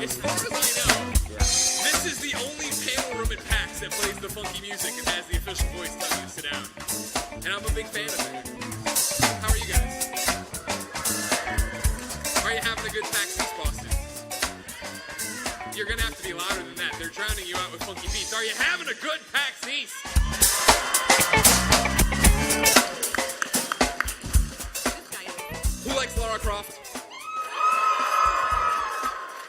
As far as I know, this is the only panel room at PAX that plays the funky music and has the official voice telling you to sit down. And I'm a big fan of it. How are you guys? Are you having a good PAX East, Boston? You're gonna have to be louder than that. They're drowning you out with funky beats. Are you having a good PAX East? Who likes Lara Croft?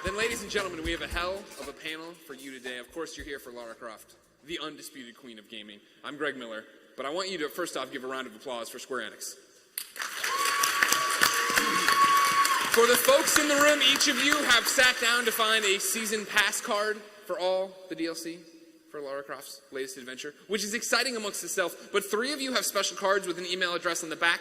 Then, ladies and gentlemen, we have a hell of a panel for you today. Of course, you're here for Lara Croft, the undisputed queen of gaming. I'm Greg Miller, but I want you to, first off, give a round of applause for Square Enix. For the folks in the room, each of you have sat down to find a season pass card for all the DLC for Lara Croft's latest adventure, which is exciting amongst itself, but 3 of you have special cards with an email address on the back.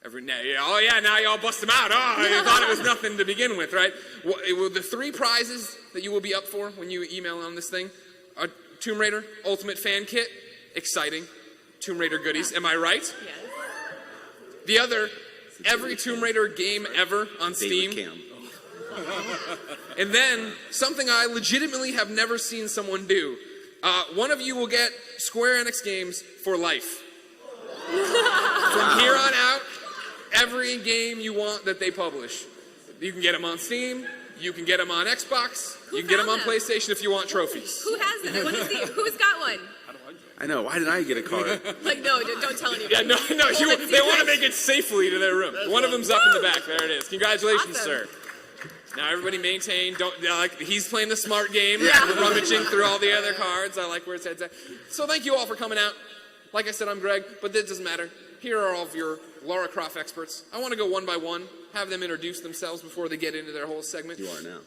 Now y'all bust them out. Oh, you thought it was nothing to begin with, right? Well, the 3 prizes that you will be up for when you email on this thing are Tomb Raider Ultimate Fan Kit, exciting. Tomb Raider goodies, am I right? Yes. The other, every Tomb Raider game ever on Steam. And then, something I legitimately have never seen someone do. One of you will get Square Enix games for life. From here on out, every game you want that they publish. You can get them on Steam, you can get them on Xbox, you can get them on PlayStation if you want trophies. Who has them? I want to see. Who's got one? I know. Why did I get a card? Like, no, don't tell anyone. Yeah, no, they want to make it safely to their room. One of them's up in the back. There it is. Congratulations, sir. Now everybody maintain. He's playing the smart game. Yeah. Rummaging through all the other cards. I like where it's at. So thank you all for coming out. Like I said, I'm Greg, but that doesn't matter. Here are all of your Lara Croft experts. I want to go one by one, have them introduce themselves before they get into their whole segment. You are now.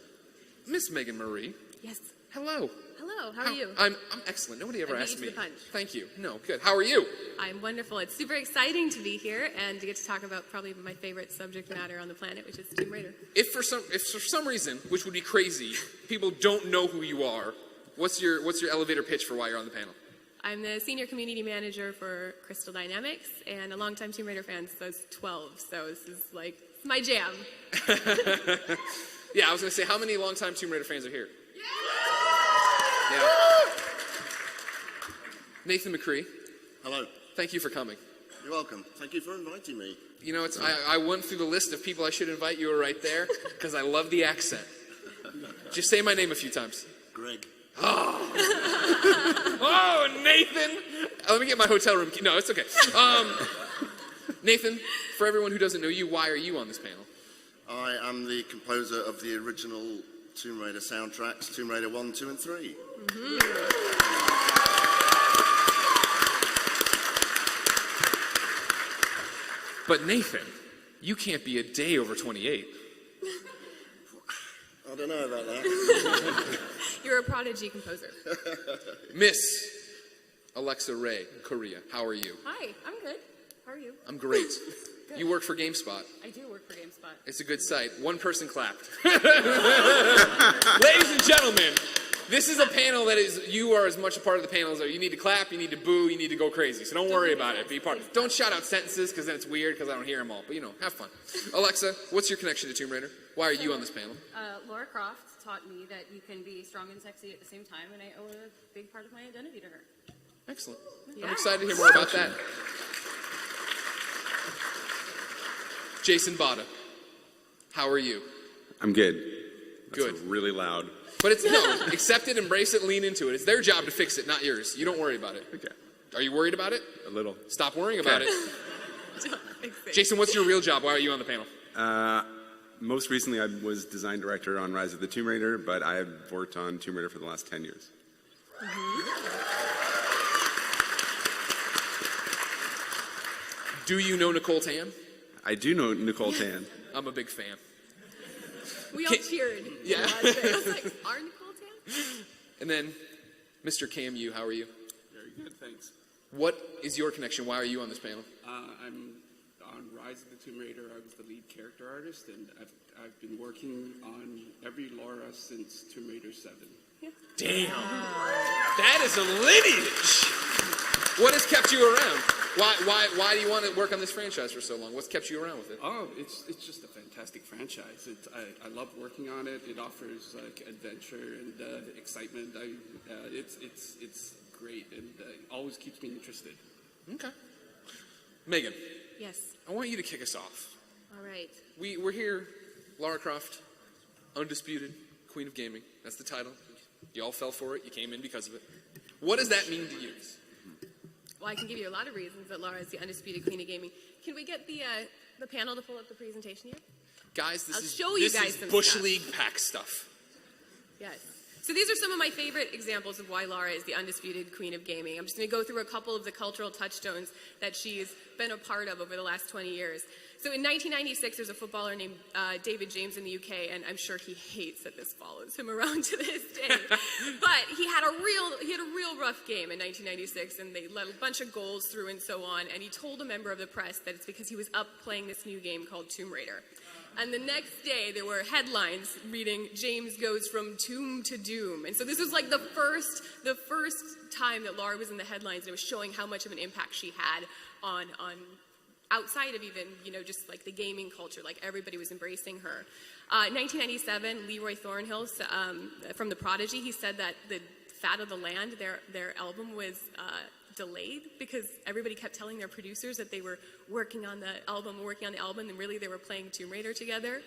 Miss Meagan Marie. Yes. Hello. Hello, how are you? I'm excellent. Nobody ever asked me. The punch. Thank you. No, good. How are you? I'm wonderful. It's super exciting to be here and to get to talk about probably my favorite subject matter on the planet, which is Tomb Raider. If for some reason, which would be crazy, people don't know who you are, what's your elevator pitch for why you're on the panel? I'm the senior community manager for Crystal Dynamics and a longtime Tomb Raider fan since 12, so this is like my jam. Yeah, I was going to say, how many longtime Tomb Raider fans are here? Yeah. Nathan McCree. Hello. Thank you for coming. You're welcome. Thank you for inviting me. You know, I went through the list of people I should invite. You were right there because I love the accent. Just say my name a few times. Greg. Oh, Nathan. Let me get my hotel room key. No, it's okay. Nathan, for everyone who doesn't know you, why are you on this panel? I am the composer of the original Tomb Raider soundtracks, Tomb Raider 1, 2, and 3. Mm-hmm. But Nathan, you can't be a day over 28. I don't know about that. You're a prodigy composer. Miss Alexa Ray, Corriea, how are you? Hi, I'm good. How are you? I'm great. You work for Gamespot. I do work for Gamespot. It's a good site. One person clapped. Ladies and gentlemen, this is a panel that you are as much a part of the panel as you need to clap, you need to boo, you need to go crazy. So don't worry about it. Be part. Don't shout out sentences because then it's weird because I don't hear them all. But have fun. Alexa, what's your connection to Tomb Raider? Why are you on this panel? Lara Croft taught me that you can be strong and sexy at the same time, and I owe a big part of my identity to her. Excellent. Yeah. I'm excited to hear more about that. Jason Botta, how are you? I'm good. Good. That's really loud. But accept it, embrace it, lean into it. It's their job to fix it, not yours. You don't worry about it. Okay. Are you worried about it? A little. Stop worrying about it. Don't fix it. Jason, what's your real job? Why are you on the panel? Most recently, I was design director on Rise of the Tomb Raider, but I have worked on Tomb Raider for the last 10 years. Mm-hmm. Do you know Nicole Tan? I do know Nicole Tan. I'm a big fan. We all cheered. Yeah. I was like, are Nicole Tan? And then, Mr. Cam Yu, how are you? Very good, thanks. What is your connection? Why are you on this panel? I'm on Rise of the Tomb Raider. I was the lead character artist, and I've been working on every Lara since Tomb Raider 7. Yeah. Damn. That is a lineage. What has kept you around? Why do you want to work on this franchise for so long? What's kept you around with it? Oh, it's just a fantastic franchise. I love working on it. It offers like adventure and excitement. It's great and always keeps me interested. Okay. Meagan, Yes. I want you to kick us off. All right. We're here, Lara Croft, Undisputed, Queen of Gaming. That's the title. You all fell for it. You came in because of it. What does that mean to you? Well, I can give you a lot of reasons that Lara is the undisputed queen of gaming. Can we get the panel to pull up the presentation here? Guys, this I'll is show you guys is some Bush stuff. League PAX stuff. Yes. So these are some of my favorite examples of why Lara is the undisputed queen of gaming. I'm just going to go through a couple of the cultural touchstones that she's been a part of over the last 20 years. So in 1996, there's a footballer named David James in the UK, and I'm sure he hates that this follows him around to this day. But he had a real rough game in 1996, and they let a bunch of goals through and so on. And he told a member of the press that it's because he was up playing this new game called Tomb Raider. And the next day, there were headlines reading, James goes from tomb to doom. And so this was like the first time that Lara was in the headlines, and it was showing how much of an impact she had on outside of even, just like the gaming culture, like everybody was embracing her. 1997, Leroy Thornhill from The Prodigy, he said that the Fat of the Land, their album was delayed because everybody kept telling their producers that they were working on the album, and really they were playing Tomb Raider together.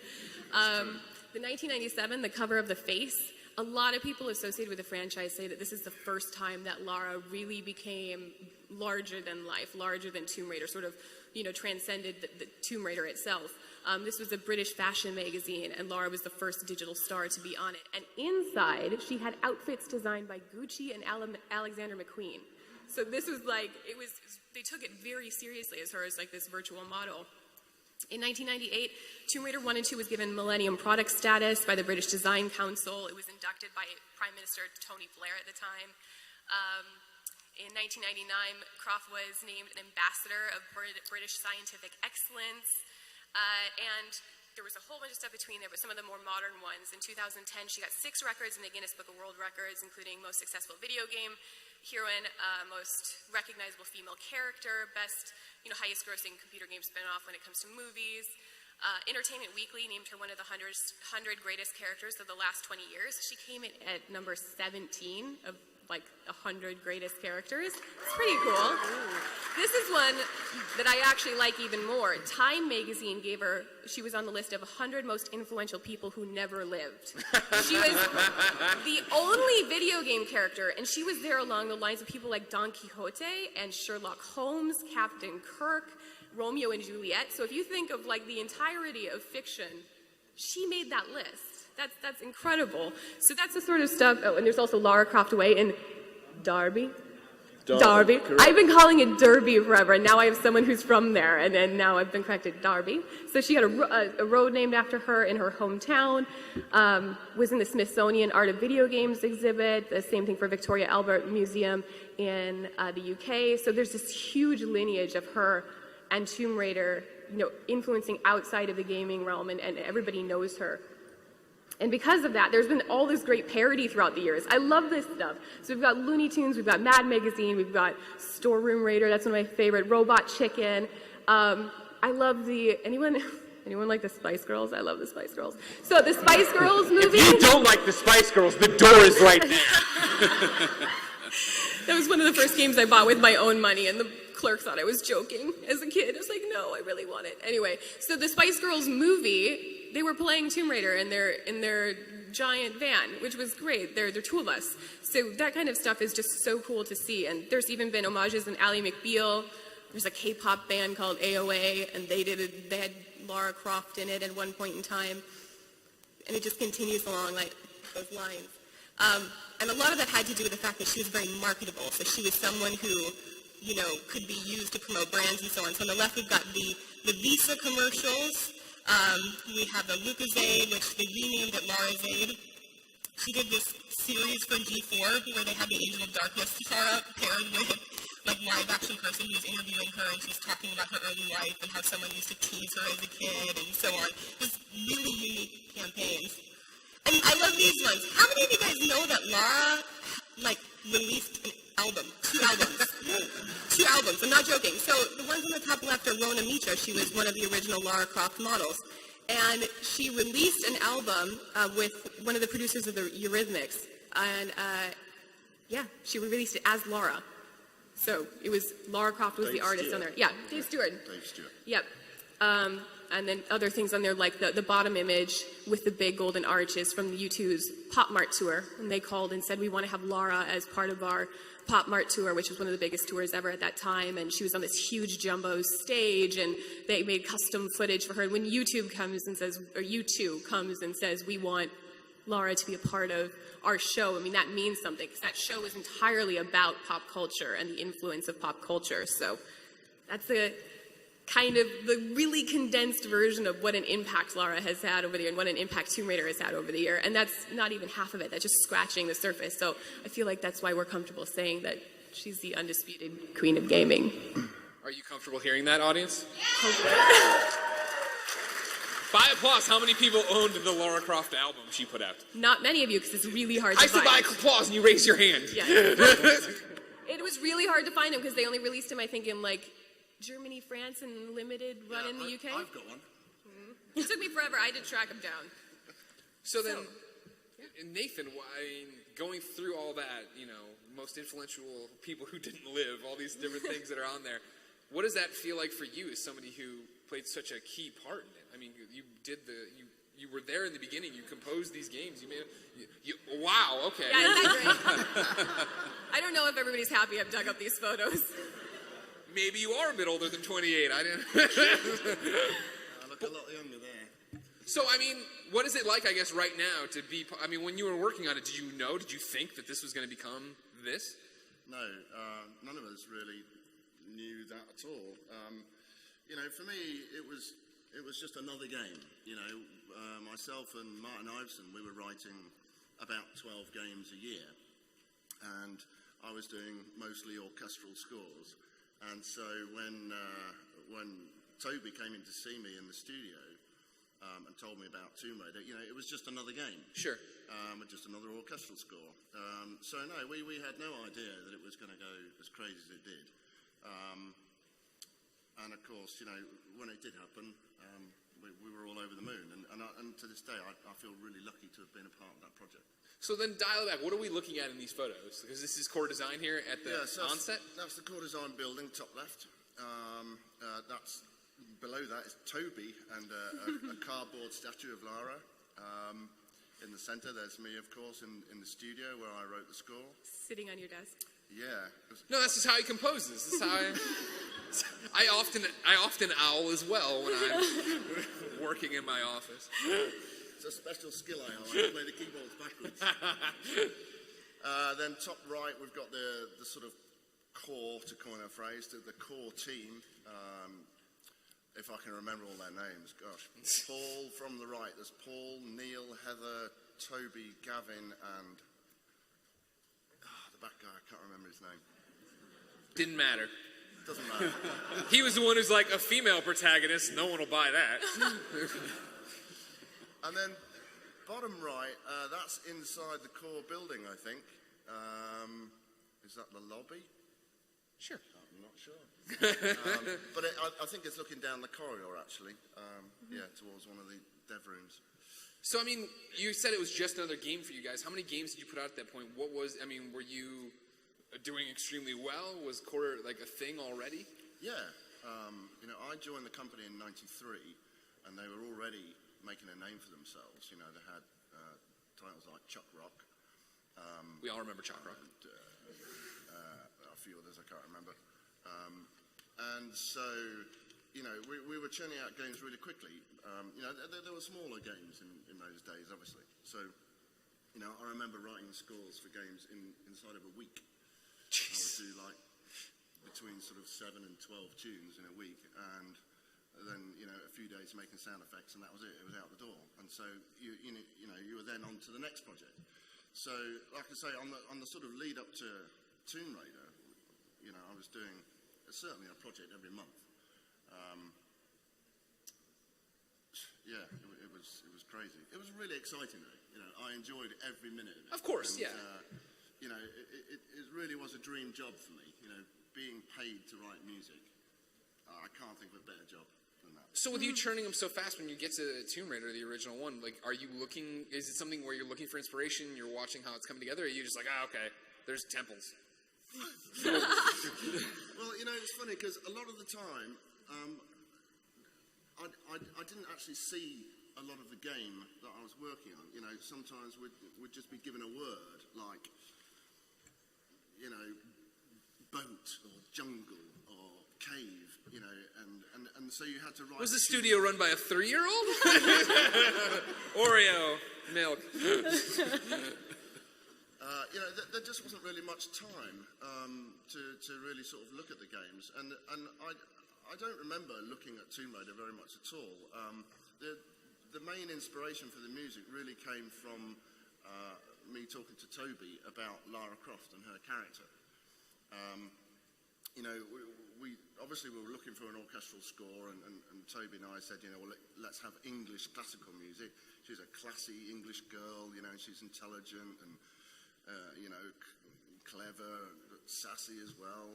The 1997, the cover of The Face, a lot of people associated with the franchise say that this is the first time that Lara really became larger than life, larger than Tomb Raider, sort of, transcended the Tomb Raider itself. This was a British fashion magazine, and Lara was the first digital star to be on it. And inside, she had outfits designed by Gucci and Alexander McQueen. So this was like, they took it very seriously as far as like this virtual model. In 1998, Tomb Raider 1 and 2 was given Millennium Product status by the British Design Council. It was inducted by Prime Minister Tony Blair at the time. In 1999, Croft was named an ambassador of British scientific excellence. And there was a whole bunch of stuff between there, but some of the more modern ones. In 2010, she got 6 records in the Guinness Book of World Records, including most successful video game heroine, most recognizable female character, best, highest grossing computer game spinoff when it comes to movies. Entertainment Weekly named her one of the 100 greatest characters of the last 20 years. She came in at number 17 of like 100 greatest characters. It's pretty cool. This is one that I actually like even more. Time magazine she was on the list of 100 most influential people who never lived. She was the only video game character, and she was there along the lines of people like Don Quixote and Sherlock Holmes, Captain Kirk, Romeo and Juliet. So if you think of like the entirety of fiction, she made that list. That's incredible. So that's the sort of stuff. Oh, and there's also Lara Croft away in Derby. Derby. I've been calling it Derby forever, and now I have someone who's from there, and then now I've been corrected, Derby. So she had a road named after her in her hometown, was in the Smithsonian Art of Video Games exhibit, the same thing for Victoria Albert Museum in the UK. So there's this huge lineage of her and Tomb Raider, influencing outside of the gaming realm, and everybody knows her. And because of that, there's been all this great parody throughout the years. I love this stuff. So we've got Looney Tunes, we've got Mad Magazine, we've got Storeroom Raider, that's one of my favorite, Robot Chicken. I love anyone like the Spice Girls? I love the Spice Girls. So the Spice Girls movie. If you don't like the Spice Girls, the door is right there. That was one of the first games I bought with my own money, and the clerk thought I was joking as a kid. I was like, no, I really want it. Anyway, so the Spice Girls movie, they were playing Tomb Raider in their giant van, which was great. They're tour bus. So that kind of stuff is just so cool to see. And there's even been homages in Ally McBeal. There's a K-pop band called AOA, and they had Lara Croft in it at one point in time. And it just continues along like those lines. And a lot of that had to do with the fact that she was very marketable. So she was someone who, could be used to promote brands and so on. So on the left, we've got the Visa commercials. We have the Lucozade, which they renamed it Larazade. She did this series for G4 where they had the Angel of Darkness paired with like live-action person who was interviewing her, and she was talking about her early life and how someone used to tease her as a kid and so on. Just really unique campaigns. And I love these ones. How many of you guys know that Lara released an Two albums. I'm not joking. So the ones on the top left are Rona Mitra. She was one of the original Lara Croft models. And she released an album with one of the producers of the Eurythmics. And she released it as Lara. So it was Lara Croft was the artist on there. Yeah, Dave Stewart. Yep. And then other things on there like the bottom image with the big golden arches from the U2's Pop Mart tour. And they called and said, we want to have Lara as part of our Pop Mart tour, which was one of the biggest tours ever at that time. And she was on this huge jumbo stage and they made custom footage for her. And when U2 comes and says, we want Lara to be a part of our show, I mean, that means something because that show is entirely about pop culture and the influence of pop culture. So that's the kind of the really condensed version of what an impact Lara has had over the year and what an impact Tomb Raider has had over the year. And that's not even half of it. That's just scratching the surface. So I feel like that's why we're comfortable saying that she's the undisputed queen of gaming. Are you comfortable hearing that, audience? Yeah. By applause, how many people owned the Lara Croft album she put out? Not many of you, because it's really hard to find. I said by applause, and you raise your hand. Yeah. It was really hard to find him, because they only released him, I think, in, like, Germany, France, and limited run in the UK. I've got one. It took me forever. I had to track him down. So then, Nathan, going through all that, most influential people who didn't live, all these different things that are on there, what does that feel like for you as somebody who played such a key part in it? I mean, you were there in the beginning. You composed these games. Wow. Okay. Yeah, isn't that great? I don't know if everybody's happy I've dug up these photos. Maybe you are a bit older than 28. I didn't. I look a lot younger there. So, I mean, what is it like, I guess, right now to be... I mean, when you were working on it, did you think that this was going to become this? No, none of us really knew that at all. For me, it was just another game. Myself and Martin Iveson, we were writing about 12 games a year. And I was doing mostly orchestral scores. And so when Toby came in to see me in the studio and told me about Tomb Raider, it was just another game. Sure. Just another orchestral score. So no, we had no idea that it was going to go as crazy as it did. And of course, when it did happen, we were all over the moon. And to this day, I feel really lucky to have been a part of that project. So then dial it back. What are we looking at in these photos? Because this is core design here at the onset? That's the core design building, top left. That's below that is Toby and a cardboard statue of Lara. In the center, there's me, of course, in the studio where I wrote the score. Sitting on your desk. Yeah. No, that's just how he composes. This is how I often owl as well when I'm working in my office. It's a special skill I have. I play the keyboards backwards. Then top right, we've got the sort of core, to coin a phrase, the core team. If I can remember all their names, gosh. Paul from the right. There's Paul, Neil, Heather, Toby, Gavin, and the back guy. I can't remember his name. Didn't matter. Doesn't matter. He was the one who's like a female protagonist. No one will buy that. And then bottom right, that's inside the core building, I think. Is that the lobby? Sure. I'm not sure. But I think it's looking down the corridor, actually. Towards one of the dev rooms. So, I mean, you said it was just another game for you guys. How many games did you put out at that point? Were you doing extremely well? Was core like a thing already? Yeah. I joined the company in '93, and they were already making a name for themselves. They had titles like Chuck Rock. We all remember Chuck Rock. And a few others I can't remember. And so, we were churning out games really quickly. There were smaller games in those days, obviously. So, I remember writing scores for games inside of a week. Jeez. I would do like between sort of 7 and 12 tunes in a week, and then a few days making sound effects, and that was it. It was out the door. And so you were then on to the next project. So, like I say, on the sort of lead up to Tomb Raider, I was doing certainly a project every month. It was crazy. It was really exciting though. I enjoyed every minute of it. Of course, and, yeah. you know, it really was a dream job for me, you know, being paid to write music. I can't think of a better job than that. So with you churning them so fast, when you get to Tomb Raider, the original one, like, are you looking, is it something where you're looking for inspiration, you're watching how it's coming together, or are you just like, okay, there's temples? Well, you know, it's funny because a lot of the time, I didn't actually see a lot of the game that I was working on. You know, sometimes we'd just be given a word like, you know, boat or jungle or cave, you know, and so you had to write. Was the studio run by a 3-year-old? Oreo milk. You know, there just wasn't really much time to really sort of look at the games, and I don't remember looking at Tomb Raider very much at all. The main inspiration for the music really came from me talking to Toby about Lara Croft and her character. You know, we obviously were looking for an orchestral score, and Toby and I said, you know, well, let's have English classical music. She's a classy English girl, you know, she's intelligent and you know, clever, sassy as well.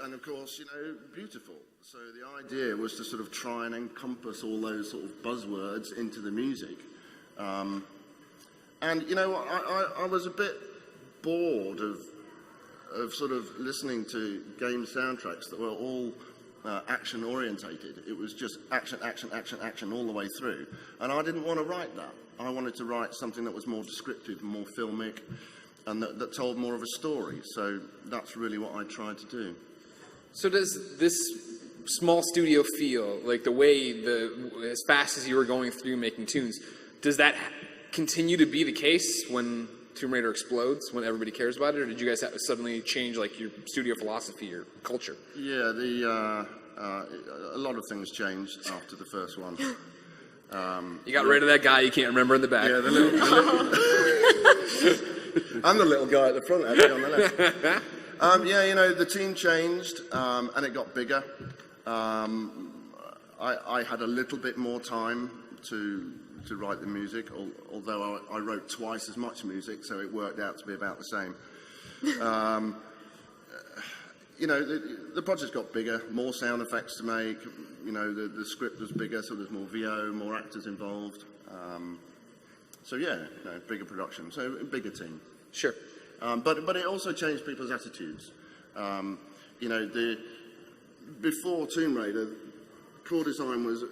And of course, you know, beautiful. So the idea was to sort of try and encompass all those sort of buzzwords into the music. And, you know, I was a bit bored of sort of listening to game soundtracks that were all action orientated. It was just action, action, action, action all the way through. And I didn't want to write that. I wanted to write something that was more descriptive, more filmic, and that told more of a story. So that's really what I tried to do. So does this small studio feel like the way as fast as you were going through making tunes, does that continue to be the case when Tomb Raider explodes, when everybody cares about it, or did you guys have to suddenly change like your studio philosophy or culture? Yeah, a lot of things changed after the first one. You got rid of that guy you can't remember in the back. Yeah, the little I'm the little guy at the front, actually, on the left. Yeah, you know, the team changed, and it got bigger. I had a little bit more time to write the music, although I wrote twice as much music, so it worked out to be about the same. You know, the project got bigger, more sound effects to make. You know, the script was bigger, so there's more VO, more actors involved. So yeah, you know, bigger production, so a bigger team. Sure. But it also changed people's attitudes. You know, before Tomb Raider, core design was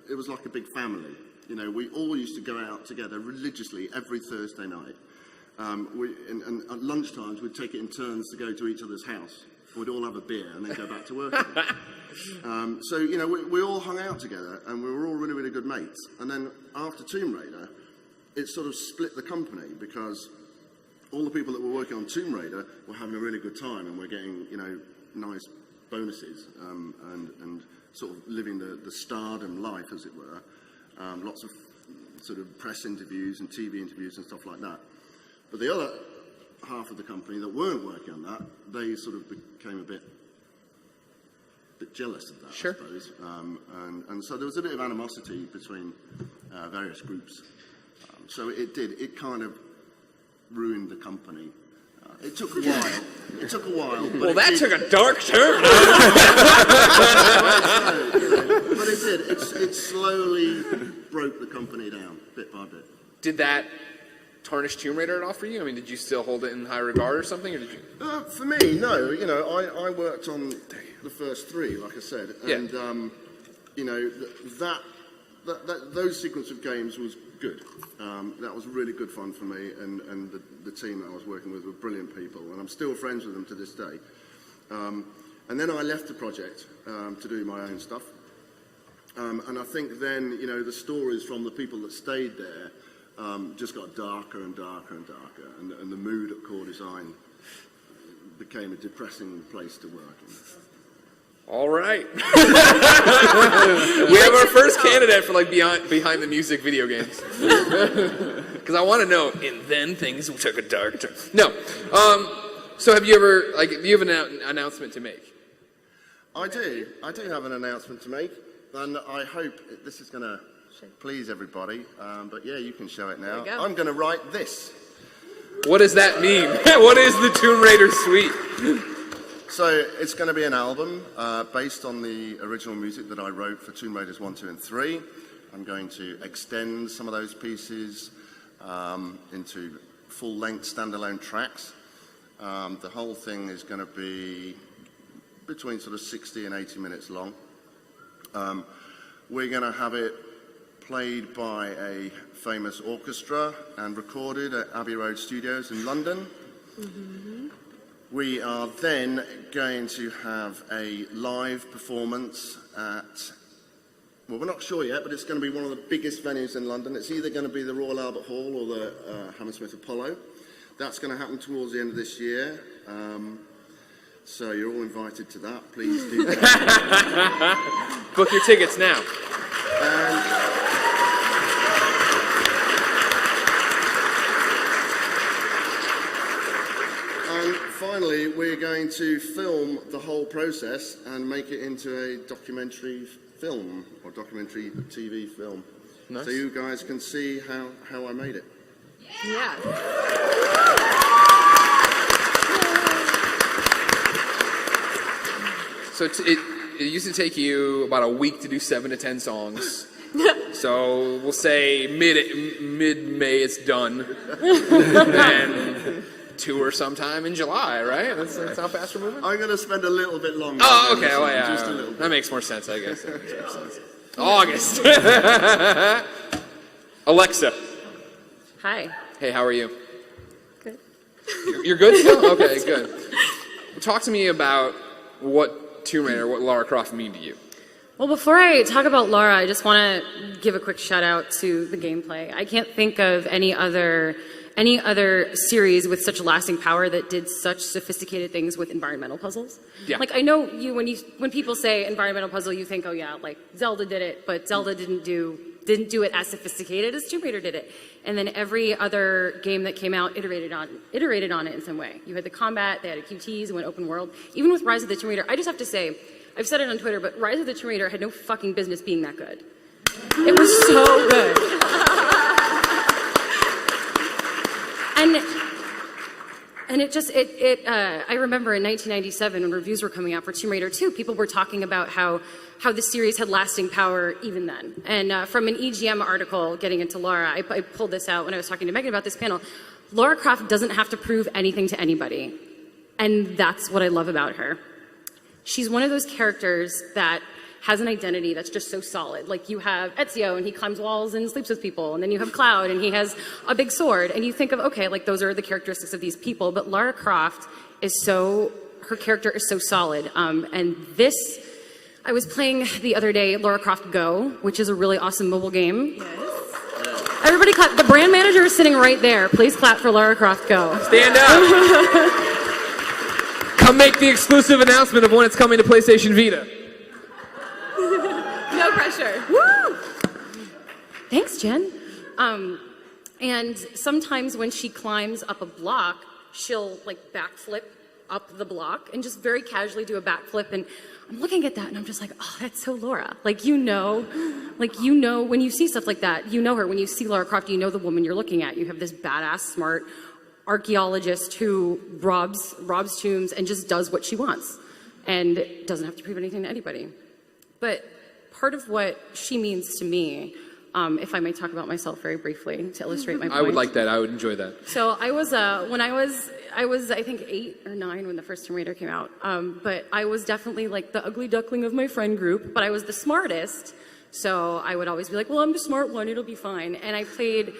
it was like a big family. You know, we all used to go out together religiously every Thursday night. And at lunchtimes, we'd take it in turns to go to each other's house. We'd all have a beer and then go back to work again. So, you know, we all hung out together and we were all really, really good mates. And then after Tomb Raider, it sort of split the company because all the people that were working on Tomb Raider were having a really good time and were getting, you know, nice bonuses and sort of living the stardom life, as it were. Lots of sort of press interviews and TV interviews and stuff like that. But the other half of the company that weren't working on that, they sort of became a bit jealous of that, sure. I suppose. And so there was a bit of animosity between various groups. So it kind of ruined the company. It took a while. It took a while. Well, that took a dark turn. But it did. It slowly broke the company down, bit by bit. Did that tarnish Tomb Raider at all for you? I mean, did you still hold it in high regard or something, or did you? For me, no. You know, I worked on the first three, like I said, and you know those sequence of games was good. That was really good fun for me, and the team that I was working with were brilliant people, and I'm still friends with them to this day. And then I left the project to do my own stuff, and I think then, you know, the stories from the people that stayed there just got darker and darker and darker, and the mood at Core Design became a depressing place to work in. All right. We have our first candidate for like behind the music video games. Because I want to know, and then things took a dark turn. No. So have you ever, like, do you have an announcement to make? I do have an announcement to make, and I hope this is going to please everybody. But yeah, you can show it now. I'm going to write this. What does that mean? What is the Tomb Raider suite? So it's going to be an album based on the original music that I wrote for Tomb Raiders 1, 2, and 3. I'm going to extend some of those pieces into full-length standalone tracks. The whole thing is going to be between sort of 60 and 80 minutes long. We're going to have it played by a famous orchestra and recorded at Abbey Road Studios in London. Mm-hmm. We are then going to have a live performance at, well, we're not sure yet, but it's going to be one of the biggest venues in London. It's either going to be the Royal Albert Hall or the Hammersmith Apollo. That's going to happen towards the end of this year. So you're all invited to that. Please do that. Book your tickets now. And finally, we're going to film the whole process and make it into a documentary film or documentary TV film. Nice. So you guys can see how I made it. Yeah. So it used to take you about a week to do 7 to 10 songs. So we'll say mid-May it's done. And tour sometime in July, right? That's how fast we're moving? I'm going to spend a little bit longer. Oh, okay. Well, yeah. Just a little bit. That makes more sense, I guess. That makes more sense. August. Alexa. Hi. Hey, how are you? Good. You're good still? Okay, good. Talk to me about what Tomb Raider, what Lara Croft mean to you. Well, before I talk about Lara, I just want to give a quick shout out to the gameplay. I can't think of any other series with such lasting power that did such sophisticated things with environmental puzzles. Yeah. Like, I know when people say environmental puzzle, you think, oh yeah, like Zelda did it, but Zelda didn't do it as sophisticated as Tomb Raider did it. And then every other game that came out iterated on it in some way. You had the combat, they had QTs, went open world. Even with Rise of the Tomb Raider, I just have to say, I've said it on Twitter, but Rise of the Tomb Raider had no fucking business being that good. It was so good. And I remember in 1997 when reviews were coming out for Tomb Raider 2, people were talking about how this series had lasting power even then. And from an EGM article getting into Lara, I pulled this out when I was talking to Meagan about this panel. Lara Croft doesn't have to prove anything to anybody. And that's what I love about her. She's one of those characters that has an identity that's just so solid. Like, you have Ezio, and he climbs walls and sleeps with people, and then you have Cloud, and he has a big sword, and you think of, okay, like, those are the characteristics of these people, but Lara Croft her character is so solid, and this, I was playing the other day Lara Croft Go, which is a really awesome mobile game. Yes. Everybody clap. The brand manager is sitting right there. Please clap for Lara Croft Go. Stand up. Come make the exclusive announcement of when it's coming to PlayStation Vita. No pressure. Woo! Thanks, Jen. And sometimes when she climbs up a block, she'll like backflip up the block and just very casually do a backflip. And I'm looking at that and I'm just like, oh, that's so Laura. Like, you know when you see stuff like that, you know her. When you see Lara Croft, you know the woman you're looking at. You have this badass, smart archaeologist who robs tombs and just does what she wants and doesn't have to prove anything to anybody. But part of what she means to me, if I may talk about myself very briefly to illustrate my point. I would like that. I would enjoy that. So I was, when I was I think 8 or 9 when the first Tomb Raider came out. But I was definitely like the ugly duckling of my friend group, but I was the smartest. So I would always be like, well, I'm the smart one, it'll be fine. And I played,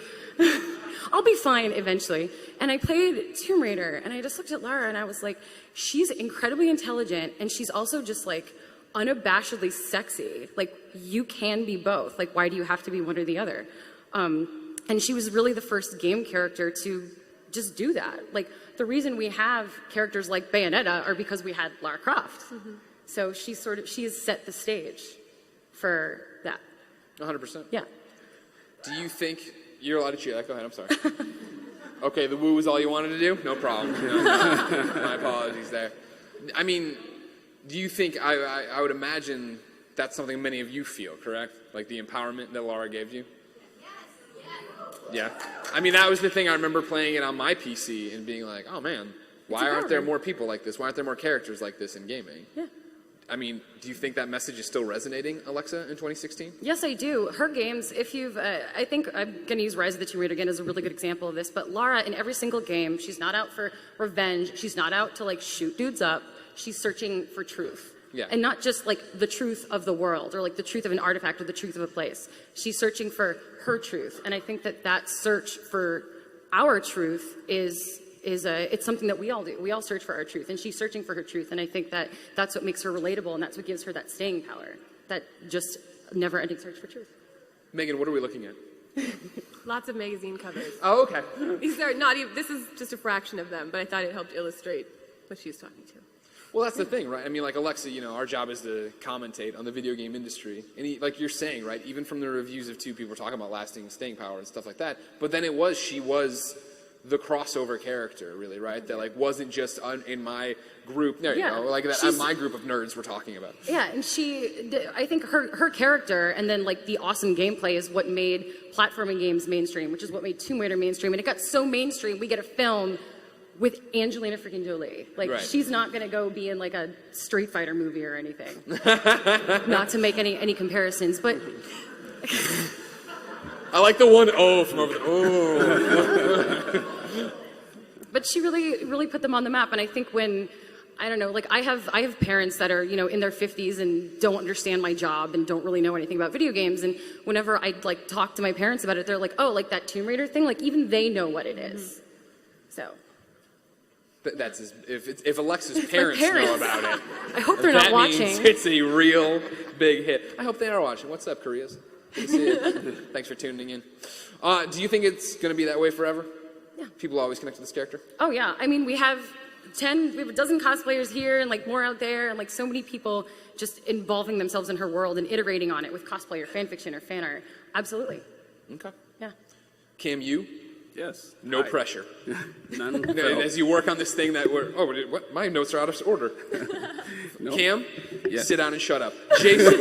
I'll be fine eventually. And I played Tomb Raider, and I just looked at Lara and I was like, she's incredibly intelligent, and she's also just like unabashedly sexy. Like, you can be both. Like, why do you have to be one or the other? And she was really the first game character to just do that. Like, the reason we have characters like Bayonetta are because we had Lara Croft. Mm-hmm. So she has set the stage for that. 100%. Yeah. Do you think you're allowed to cheer that? Go ahead. I'm sorry. Okay, the woo is all you wanted to do? No problem. You know, my apologies there. I mean, do you think, I would imagine that's something many of you feel, correct? Like the empowerment that Lara gave you? Yeah. I mean, that was the thing. I remember playing it on my PC and being like, oh man, why aren't there more people like this? Why aren't there more characters like this in gaming? Yeah. I mean, do you think that message is still resonating, Alexa, in 2016? Yes, I do. Her games, if you've, I think I'm going to use Rise of the Tomb Raider again as a really good example of this, but Lara, in every single game, she's not out for revenge. She's not out to, like, shoot dudes up. She's searching for truth. Yeah. And not just, like, the truth of the world or, like, the truth of an artifact or the truth of a place. She's searching for her truth. And I think that search for our truth is it's something that we all do. We all search for our truth, and she's searching for her truth. And I think that's what makes her relatable, and that's what gives her that staying power, that just never-ending search for truth. Megan, what are we looking at? Lots of magazine covers. Oh, okay. These are not even, this is just a fraction of them, but I thought it helped illustrate what she was talking to. Well, that's the thing, right? I mean, like, Alexa, you know, our job is to commentate on the video game industry. And like you're saying, right, even from the reviews of 2, people were talking about lasting staying power and stuff like that. But then she was the crossover character, really, right? That, like, wasn't just in my group. There you go. Like, that my group of nerds we're talking about. Yeah, and I think her character and then, like, the awesome gameplay is what made platforming games mainstream, which is what made Tomb Raider mainstream. And it got so mainstream, we get a film with Angelina freaking Jolie. Like, right. She's not going to go be in, like, a Street Fighter movie or anything. Not to make any comparisons, but... I like the one O from over there. Oh. But she really put them on the map. And I think when, I don't know, like, I have parents that are, you know, in their 50s and don't understand my job and don't really know anything about video games. And whenever I, like, talk to my parents about it, they're like, oh, like that Tomb Raider thing? Like, even they know what it is. So... That's if Alexa's parents know about it. I hope they're not watching. That means it's a real big hit. I hope they are watching. What's up, Corriea? Good to see you. Thanks for tuning in. Do you think it's going to be that way forever? Yeah. People always connect to this character? Oh, yeah. I mean, we have a dozen cosplayers here and, like, more out there, and, like, so many people just involving themselves in her world and iterating on it with cosplay or fan fiction or fan art. Absolutely. Okay. Yeah. Cam, you? Yes. No pressure. None. As you work on this thing what? My notes are out of order. Nope. Cam, Yes. sit down and shut up. Jason,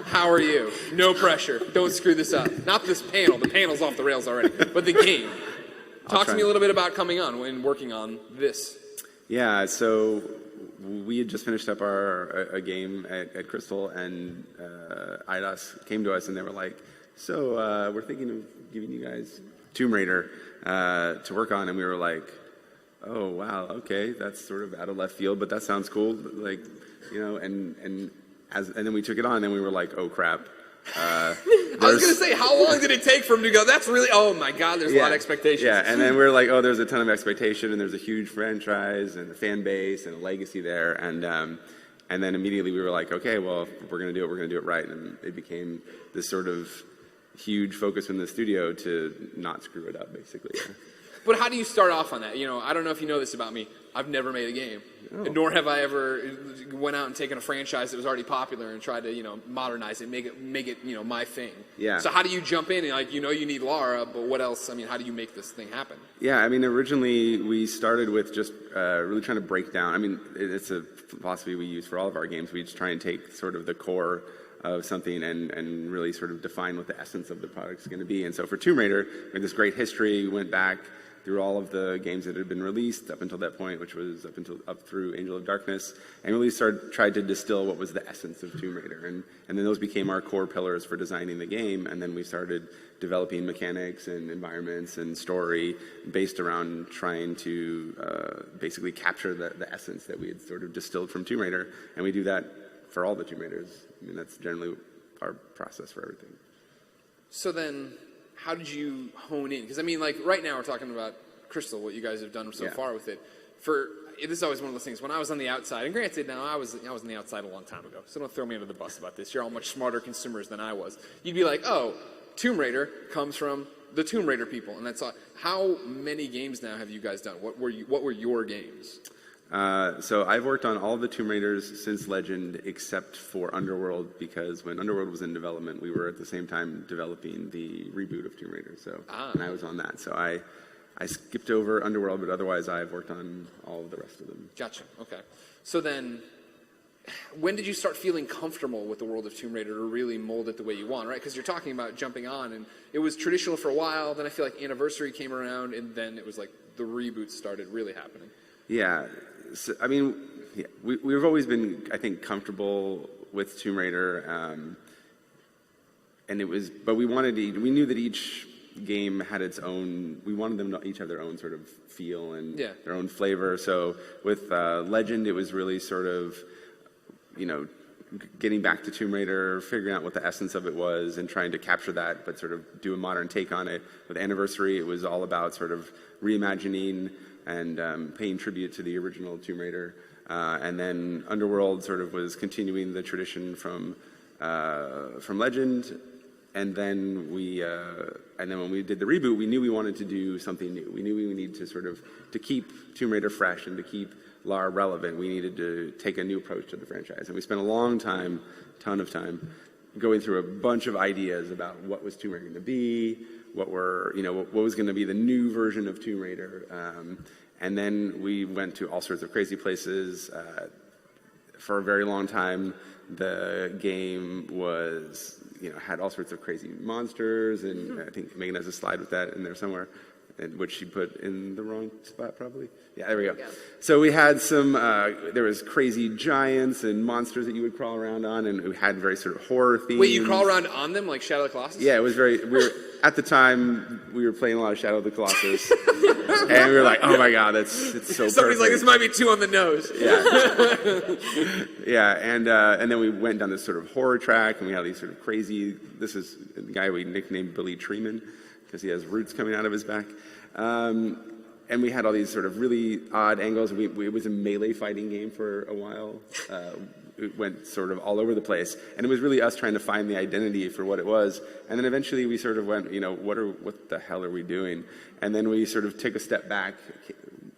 how are you? No pressure. Don't screw this up. Not this panel. The panel's off the rails already. But the game. Talk to me a little bit about coming on and working on this. Yeah, so we had just finished up a game at Crystal, and IDOS came to us, and they were like, so we're thinking of giving you guys Tomb Raider to work on, and we were like, oh wow, okay, that's sort of out of left field, but that sounds cool, like, you know, and then we took it on, and we were like, oh crap. I was going to say, how long did it take for him to go, that's really, oh my god, there's a lot of expectations. Yeah, and then we were like, oh, there's a ton of expectation, and there's a huge franchise, and a fan base, and a legacy there, and then immediately we were like, okay, well, if we're going to do it, we're going to do it right, and it became this sort of huge focus in the studio to not screw it up, basically. But how do you start off on that? You know, I don't know if you know this about me. I've never made a game, nor have I ever went out and taken a franchise that was already popular and tried to, you know, modernize it, make it, you know, my thing. Yeah. So how do you jump in and, like, you know, you need Lara, but what else? I mean, how do you make this thing happen? Yeah, I mean, originally we started with just really trying to break down. I mean, it's a philosophy we use for all of our games. We just try and take sort of the core of something and really sort of define what the essence of the product is going to be. And so for Tomb Raider, we had this great history. We went back through all of the games that had been released up until that point, which was up through Angel of Darkness, and really tried to distill what was the essence of Tomb Raider. And then those became our core pillars for designing the game, and then we started developing mechanics and environments and story based around trying to basically capture the essence that we had sort of distilled from Tomb Raider. And we do that for all the Tomb Raiders. I mean, that's generally our process for everything. So then, how did you hone in? Because, I mean, like, right now we're talking about Crystal, what you guys have done so far with it. This is always one of those things. When I was on the outside, and granted, now I was on the outside a long time ago, so don't throw me under the bus about this. You're all much smarter consumers than I was. You'd be like, oh, Tomb Raider comes from the Tomb Raider people, and that's all. How many games now have you guys done? What were your games? So I've worked on all of the Tomb Raiders since Legend, except for Underworld, because when Underworld was in development, we were at the same time developing the reboot of Tomb Raider. So and I was on that. So I skipped over Underworld, but otherwise I've worked on all of the rest of them. Gotcha. Okay. So then, when did you start feeling comfortable with the world of Tomb Raider to really mold it the way you want, right? Because you're talking about jumping on, and it was traditional for a while, then I feel like Anniversary came around, and then it was like the reboots started really happening. Yeah. So, I mean, yeah, we've always been, I think, comfortable with Tomb Raider, and it was, but we knew that each game had its own, we wanted them to each have their own sort of feel and their own flavor. So with Legend, it was really sort of, getting back to Tomb Raider, figuring out what the essence of it was and trying to capture that, but sort of do a modern take on it. With Anniversary, it was all about sort of reimagining and paying tribute to the original Tomb Raider. And then Underworld sort of was continuing the tradition from Legend. And then when we did the reboot, we knew we wanted to do something new. We knew we needed to sort of, to keep Tomb Raider fresh and to keep Lara relevant, we needed to take a new approach to the franchise. And we spent a long time, ton of time, going through a bunch of ideas about what was Tomb Raider going to be, what was going to be the new version of Tomb Raider. And then we went to all sorts of crazy places. For a very long time, the game was, had all sorts of crazy monsters, and I think Meagan has a slide with that in there somewhere, which she put in the wrong spot probably. Yeah, there we go. So we had some, there was crazy giants and monsters that you would crawl around on, and we had very sort of horror themes. Wait, you crawl around on them like Shadow of the Colossus? Yeah, it was very, at the time, we were playing a lot of Shadow of the Colossus, and we were like, oh my god, it's so Somebody's perfect. like, this might be too on the nose. Yeah. Yeah, and then we went down this sort of horror track, and we had these sort of crazy, this is the guy we nicknamed Billy Treeman, because he has roots coming out of his back. And we had all these sort of really odd angles. It was a melee fighting game for a while. It went sort of all over the place. And it was really us trying to find the identity for what it was. And then eventually we sort of went, what the hell are we doing? And then we sort of took a step back.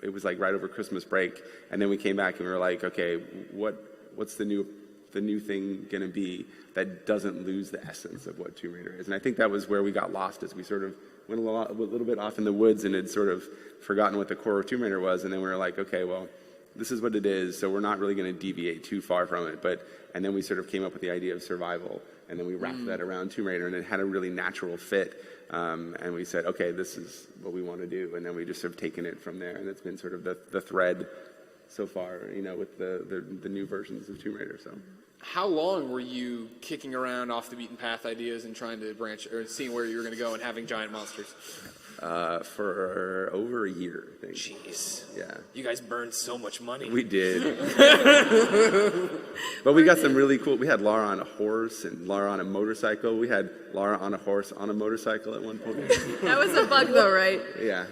It was like right over Christmas break. And then we came back and we were like, okay, what's the new thing going to be that doesn't lose the essence of what Tomb Raider is? And I think that was where we got lost, as we sort of went a little bit off in the woods and had sort of forgotten what the core of Tomb Raider was. And then we were like, okay, well, this is what it is, so we're not really going to deviate too far from it. And then we sort of came up with the idea of survival, and then we wrapped that around Tomb Raider, and it had a really natural fit. And we said, okay, this is what we want to do. And then we just sort of taken it from there, and it's been sort of the thread so far, with the new versions of Tomb Raider. So. How long were you kicking around off the beaten path ideas and trying to branch or seeing where you were going to go and having giant monsters? For over a year, I think. Jeez. Yeah. You guys burned so much money. We did. But we got some really cool, we had Lara on a horse and Lara on a motorcycle. We had Lara on a horse on a motorcycle at one point. That was a bug though, right? Yeah.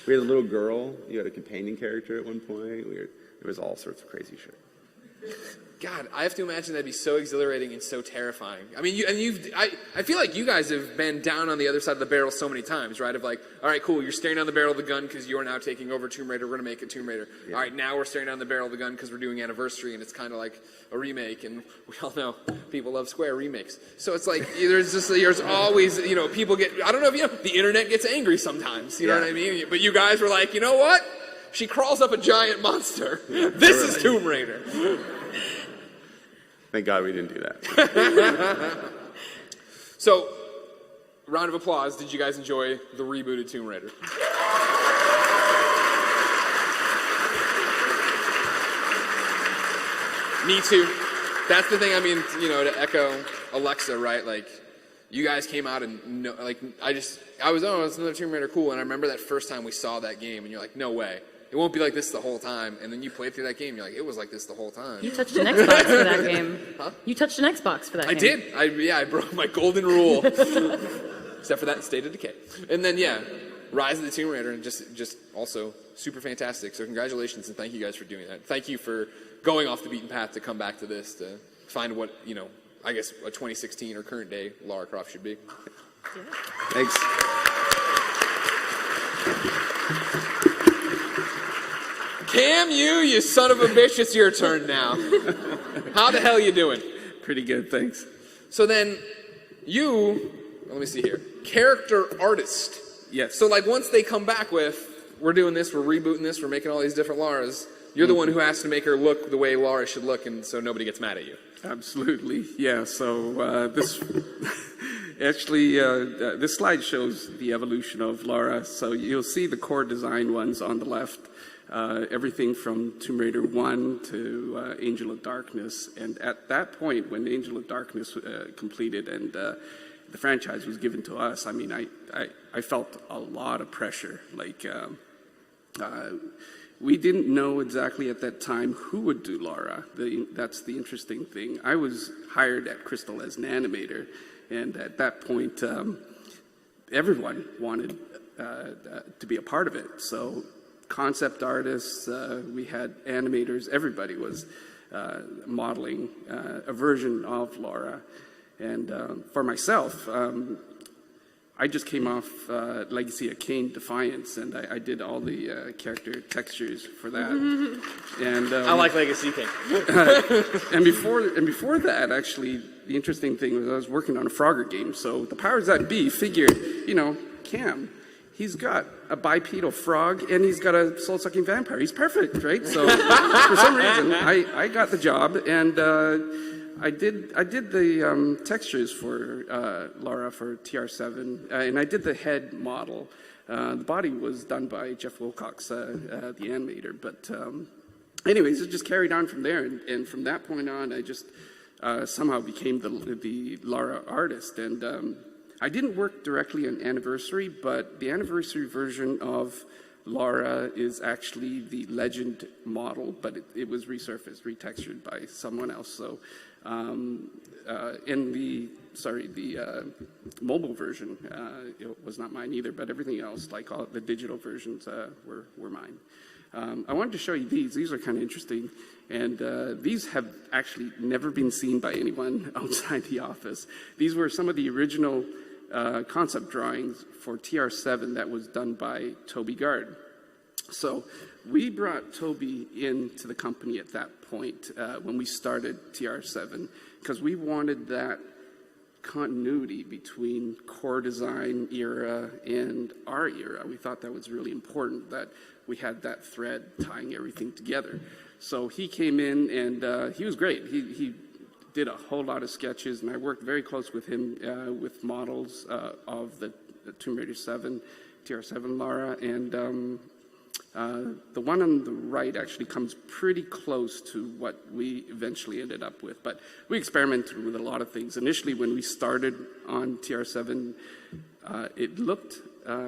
We had a little girl. You had a companion character at one point. It was all sorts of crazy shit. God, I have to imagine that'd be so exhilarating and so terrifying. I mean, I feel like you guys have been down on the other side of the barrel so many times, right? Of like, all right, cool, you're staring down the barrel of the gun because you're now taking over Tomb Raider. We're going to make it Tomb Raider. Yeah. All right, now we're staring down the barrel of the gun because we're doing Anniversary, and it's kind of like a remake, and we all know people love Square remakes. So it's like, there's always, people get, I don't know if the internet gets angry sometimes, you know what I mean? But you guys were like, you know what? She crawls up a giant monster. This is Tomb Raider. Thank God we didn't do that. So, round of applause. Did you guys enjoy the rebooted Tomb Raider? Me too. That's the thing. I mean, to echo Alexa, right? Like, you guys came out and it's another Tomb Raider, cool. And I remember that first time we saw that game, and you're like, no way. It won't be like this the whole time. And then you play through that game, you're like, it was like this the whole time. You touched an Xbox for that game. Huh? You touched an Xbox for that game. I did. I broke my golden rule. Except for that State of Decay. And then, Rise of the Tomb Raider, and just also super fantastic. So congratulations, and thank you guys for doing that. Thank you for going off the beaten path to come back to this, to find what, I guess a 2016 or current day Lara Croft should be. Yeah. Thanks. Cam, you son of a bitch, it's your turn now. How the hell you doing? Pretty good, thanks. So then, let me see here, character artist. Yes. So once they come back with, we're doing this, we're rebooting this, we're making all these different Laras, You're the one who has to make her look the way Lara should look, and so nobody gets mad at you. Absolutely, yeah. So this actually, this slide shows the evolution of Lara. So you'll see the core design ones on the left, everything from Tomb Raider 1 to Angel of Darkness. And at that point, when Angel of Darkness completed and the franchise was given to us, I mean, I felt a lot of pressure. Like, we didn't know exactly at that time who would do Lara. That's the interesting thing. I was hired at Crystal as an animator, and at that point, everyone wanted to be a part of it. So concept artists, we had animators, everybody was modeling a version of Lara. And for myself, I just came off Legacy of Kain Defiance, and I did all the character textures for that. And I like Legacy Kain. and before that, actually, the interesting thing was I was working on a Frogger game. So the powers that be figured, Cam, he's got a bipedal frog and he's got a soul-sucking vampire. He's perfect, right? So for some reason, I got the job, and I did the textures for Lara for TR7, and I did the head model. The body was done by Jeff Wilcox, the animator. But anyways, it just carried on from there, and from that point on, I just somehow became the Lara artist. And I didn't work directly on Anniversary, but the Anniversary version of Lara is actually the Legend model, but it was resurfaced, retextured by someone else. So in the mobile version, it was not mine either, but everything else, like all the digital versions, were mine. I wanted to show you these. These are kind of interesting, and these have actually never been seen by anyone outside the office. These were some of the original concept drawings for TR7 that was done by Toby Gard. So we brought Toby into the company at that point when we started TR7, because we wanted that continuity between core design era and our era. We thought that was really important, that we had that thread tying everything together. So he came in, and he was great. He did a whole lot of sketches, and I worked very close with him with models of the Tomb Raider 7, TR7 Lara, and the one on the right actually comes pretty close to what we eventually ended up with. But we experimented with a lot of things. Initially, when we started on TR7, it looked,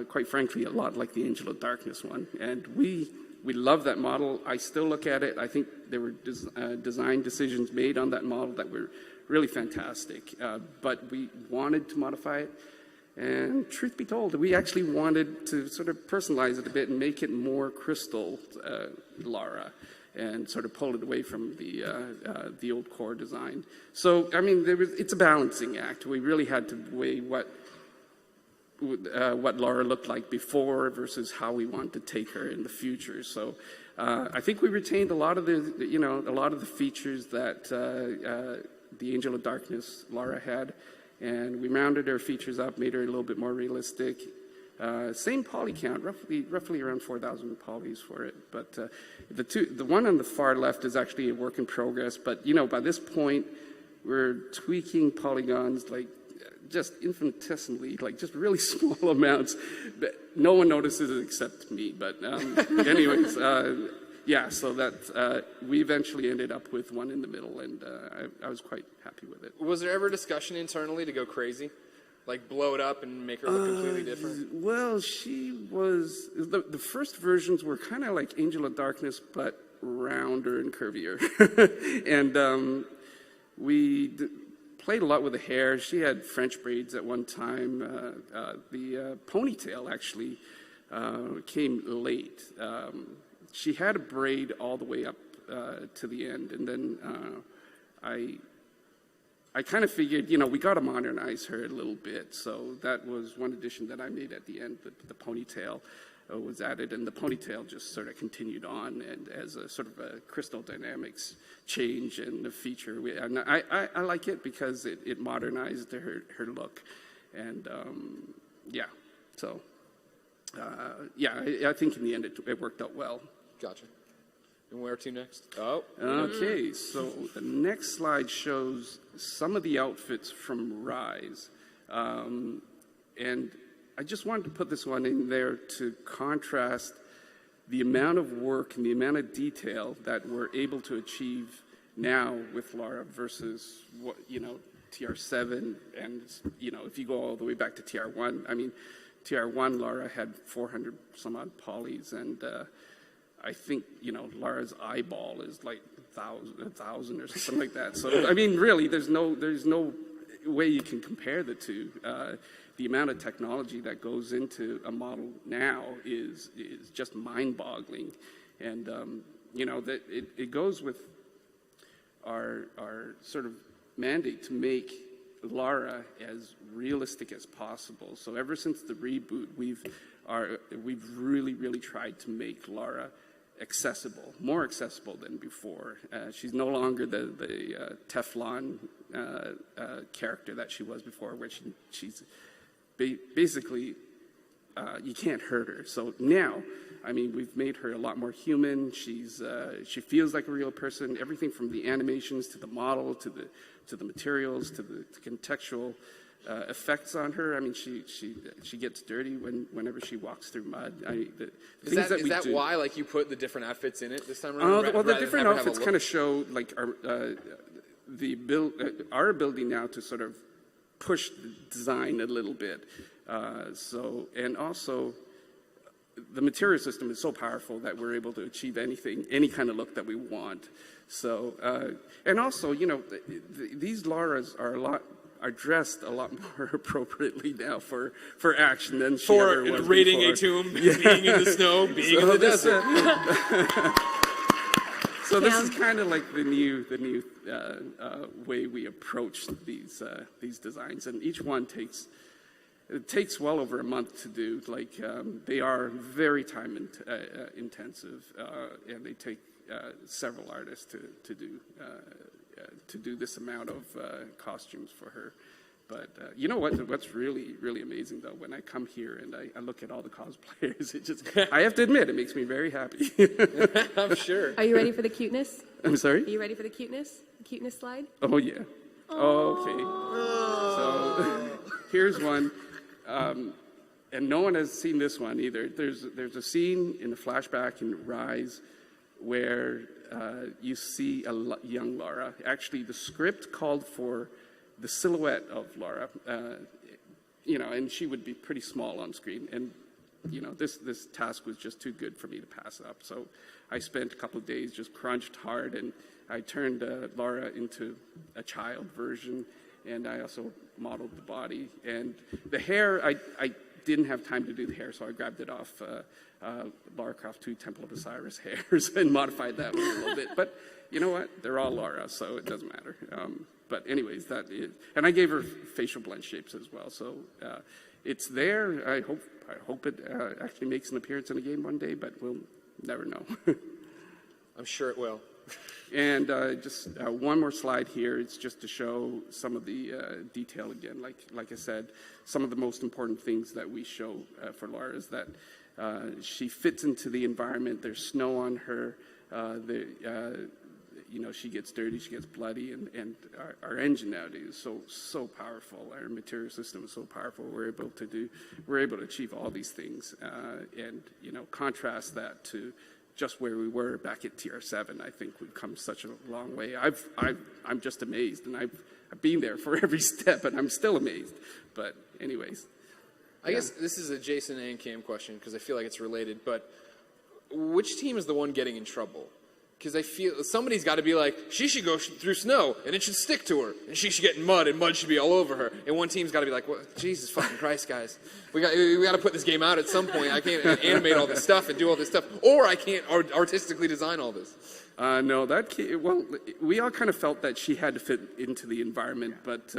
quite frankly, a lot like the Angel of Darkness one. And we love that model. I still look at it. I think there were design decisions made on that model that were really fantastic. But we wanted to modify it. And truth be told, we actually wanted to sort of personalize it a bit and make it more Crystal Lara, and sort of pull it away from the old core design. So, I mean, it's a balancing act. We really had to weigh what Lara looked like before versus how we want to take her in the future. So, I think we retained a lot of the features that the Angel of Darkness Lara had. And we rounded her features up, made her a little bit more realistic. Same poly count, roughly around 4,000 polys for it. But the one on the far left is actually a work in progress. But by this point, we're tweaking polygons like just infinitesimally, like just really small amounts. But no one notices it except me. But anyways. Yeah, so that we eventually ended up with one in the middle, and I was quite happy with it. Was there ever discussion internally to go crazy? Like blow it up and make her look completely different? Well, she was... The first versions were kind of like Angel of Darkness, but rounder and curvier. And we played a lot with the hair. She had French braids at one time. The ponytail actually came late. She had a braid all the way up to the end, and then I kind of figured, we got to modernize her a little bit. So that was one addition that I made at the end. The ponytail was added, and the ponytail just sort of continued on, and as a sort of a Crystal Dynamics change and a feature. And I like it because it modernized her look, and yeah. So yeah, I think in the end it worked out well. Gotcha. And where to next? Oh. Okay, so the next slide shows some of the outfits from Rise. And I just wanted to put this one in there to contrast the amount of work and the amount of detail that we're able to achieve now with Lara versus what, TR7, and, if you go all the way back to TR1, I mean, TR1, Lara had 400 some odd polys, and I think, Lara's eyeball is like 1,000 or something like that. So, I mean, really, there's no way you can compare the two. The amount of technology that goes into a model now is just mind-boggling, and that it goes with our sort of mandate to make Lara as realistic as possible. So ever since the reboot, we've really tried to make Lara accessible, more accessible than before. She's no longer the Teflon character that she was before, where she's basically you can't hurt her. So now, I mean, we've made her a lot more human. She feels like a real person. Everything from the animations to the model to the materials to the contextual effects on her. I mean, she gets dirty whenever she walks through mud. Is that why, like, you put the different outfits in it this time around? Well, the different outfits kind of show like our ability now to sort of push the design a little bit. And also, the material system is so powerful that we're able to achieve any kind of look that we want. So, and also, these Laras are dressed a lot more appropriately now for action than she ever was raiding before. a tomb, being in the snow, being in the desert. So this is kind of like the new way we approach these designs, and each one takes well over a month to do. Like they are very time intensive, and they take several artists to do this amount of costumes for her. But you know what's really amazing though, when I come here and I look at all the cosplayers, I have to admit, it makes me very happy. I'm sure. Are you ready for the cuteness? I'm sorry? Are you ready for the cuteness? The cuteness slide? Oh yeah. Okay. So here's one, and no one has seen this one either. There's a scene in the flashback in Rise where you see a young Lara. Actually, the script called for the silhouette of Lara, and she would be pretty small on screen. And, this task was just too good for me to pass up. So I spent a couple of days just crunched hard, and I turned Lara into a child version, and I also modeled the body. And the hair, I didn't have time to do the hair, so I grabbed it off Lara Croft 2 Temple of Osiris hairs and modified that one a little bit. But you know what? They're all Lara, so it doesn't matter. But anyways, and I gave her facial blend shapes as well. So it's there. I hope it actually makes an appearance in a game one day, but we'll never know. I'm sure it will. And just one more slide here. It's just to show some of the detail again. Like I said, some of the most important things that we show for Lara is that she fits into the environment. There's snow on her. She gets dirty, she gets bloody, and our engine nowadays is so powerful. Our material system is so powerful. We're able to achieve all these things, and contrast that to just where we were back at TR7. I think we've come such a long way. I'm just amazed, and I've been there for every step, and I'm still amazed. But anyways, I guess this is a Jason and Cam question because I feel like it's related. But which team is the one getting in trouble? Because I feel somebody's got to be like, she should go through snow, and it should stick to her, and she should get in mud, and mud should be all over her. And one team's got to be like, well, Jesus fucking Christ, guys, we got to put this game out at some point. I can't animate all this stuff and do all this stuff, or I can't artistically design all this. No, we all kind of felt that she had to fit into the environment, but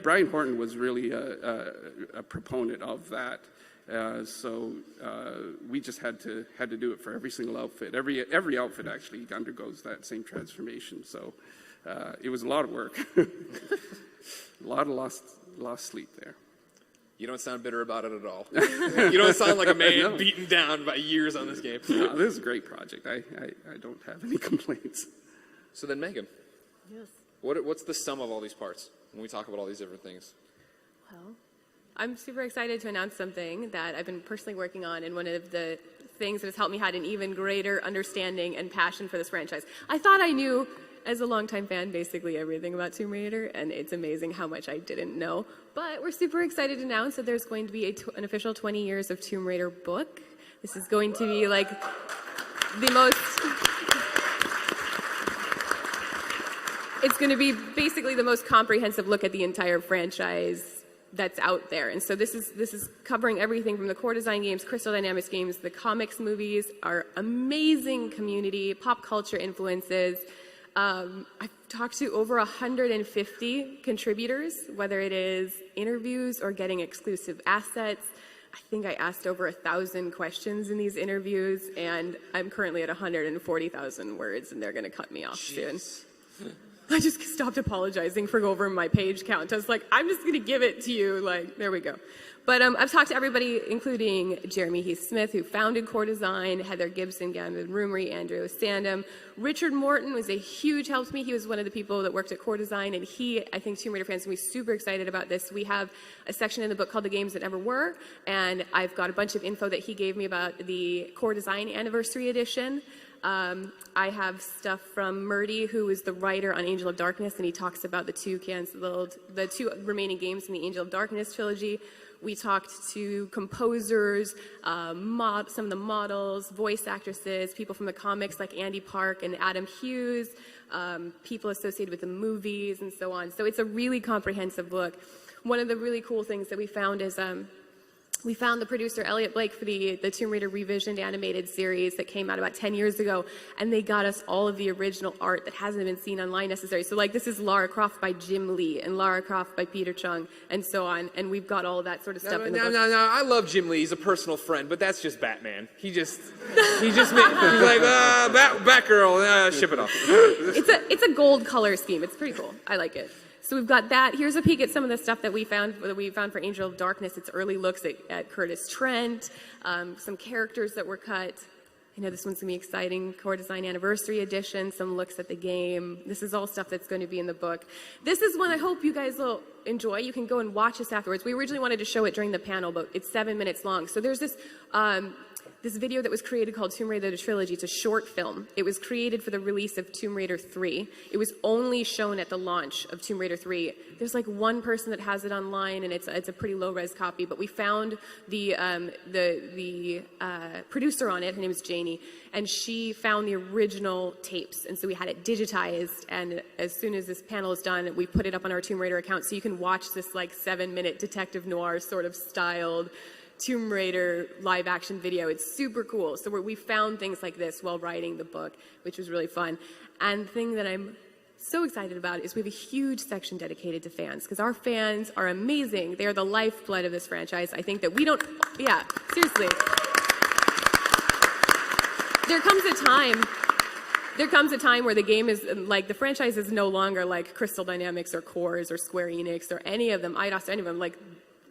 Brian Horton was really a proponent of that. So we just had to do it for every single outfit. Every outfit actually undergoes that same transformation. So it was a lot of work, a lot of lost sleep there. You don't sound bitter about it at all. You don't sound like a man beaten down by years on this game. No, this is a great project. I don't have any complaints. So then, Meagan. Yes. What's the sum of all these parts when we talk about all these different things? Well, I'm super excited to announce something that I've been personally working on, and one of the things that has helped me had an even greater understanding and passion for this franchise. I thought I knew, as a longtime fan, basically everything about Tomb Raider, and it's amazing how much I didn't know. But we're super excited to announce that there's going to be an official 20 Years of Tomb Raider book. This is going to be like the most... It's going to be basically the most comprehensive look at the entire franchise that's out there. And so this is covering everything from the core design games, Crystal Dynamics games, the comics movies, our amazing community, pop culture influences. I've talked to over 150 contributors, whether it is interviews or getting exclusive assets. I think I asked over 1,000 questions in these interviews, and I'm currently at 140,000 words, and they're going to cut me off soon. I just stopped apologizing for over my page count. I was like, I'm just going to give it to you. Like, there we go. But I've talked to everybody, including Jeremy Heath-Smith, who founded Core Design, Heather Gibson, Gavin Roomery, Andrew Sandham. Richard Morton was a huge help to me. He was one of the people that worked at Core Design, and I think Tomb Raider fans will be super excited about this. We have a section in the book called The Games That Never Were, and I've got a bunch of info that he gave me about the Core Design Anniversary Edition. I have stuff from Murdy, who is the writer on Angel of Darkness, and he talks about the two remaining games in the Angel of Darkness trilogy. We talked to composers, some of the models, voice actresses, people from the comics like Andy Park and Adam Hughes, people associated with the movies, and so on. So it's a really comprehensive book. One of the really cool things that we found is we found the producer, Elliot Blake, for the Tomb Raider Revisioned animated series that came out about 10 years ago, and they got us all of the original art that hasn't been seen online necessarily. So, like, this is Lara Croft by Jim Lee, and Lara Croft by Peter Chung, and so on, and we've got all of that sort of stuff in the book. No, I love Jim Lee. He's a personal friend, but that's just Batman. He's like, Batgirl, ship it off. It's a gold color scheme. It's pretty cool. I like it. So we've got that. Here's a peek at some of the stuff that we found for Angel of Darkness. It's early looks at Curtis Trent, some characters that were cut. I know this one's going to be exciting. Core Design Anniversary Edition, some looks at the game. This is all stuff that's going to be in the book. This is one I hope you guys will enjoy. You can go and watch this afterwards. We originally wanted to show it during the panel, but it's 7 minutes long. So there's this video that was created called Tomb Raider the Trilogy. It's a short film. It was created for the release of Tomb Raider 3. It was only shown at the launch of Tomb Raider 3. There's like one person that has it online, and it's a pretty low-res copy, but we found the producer on it. Her name is Janie, and she found the original tapes, and so we had it digitized, and as soon as this panel is done, we put it up on our Tomb Raider account, so you can watch this like 7-minute detective noir sort of styled Tomb Raider live action video. It's super cool. So we found things like this while writing the book, which was really fun. And the thing that I'm so excited about is we have a huge section dedicated to fans, because our fans are amazing. They are the lifeblood of this franchise. I think that we don't, yeah, seriously. There comes a time where the game is, like, the franchise is no longer like Crystal Dynamics or Cores or Square Enix or any of them, IDOS, any of them. Like,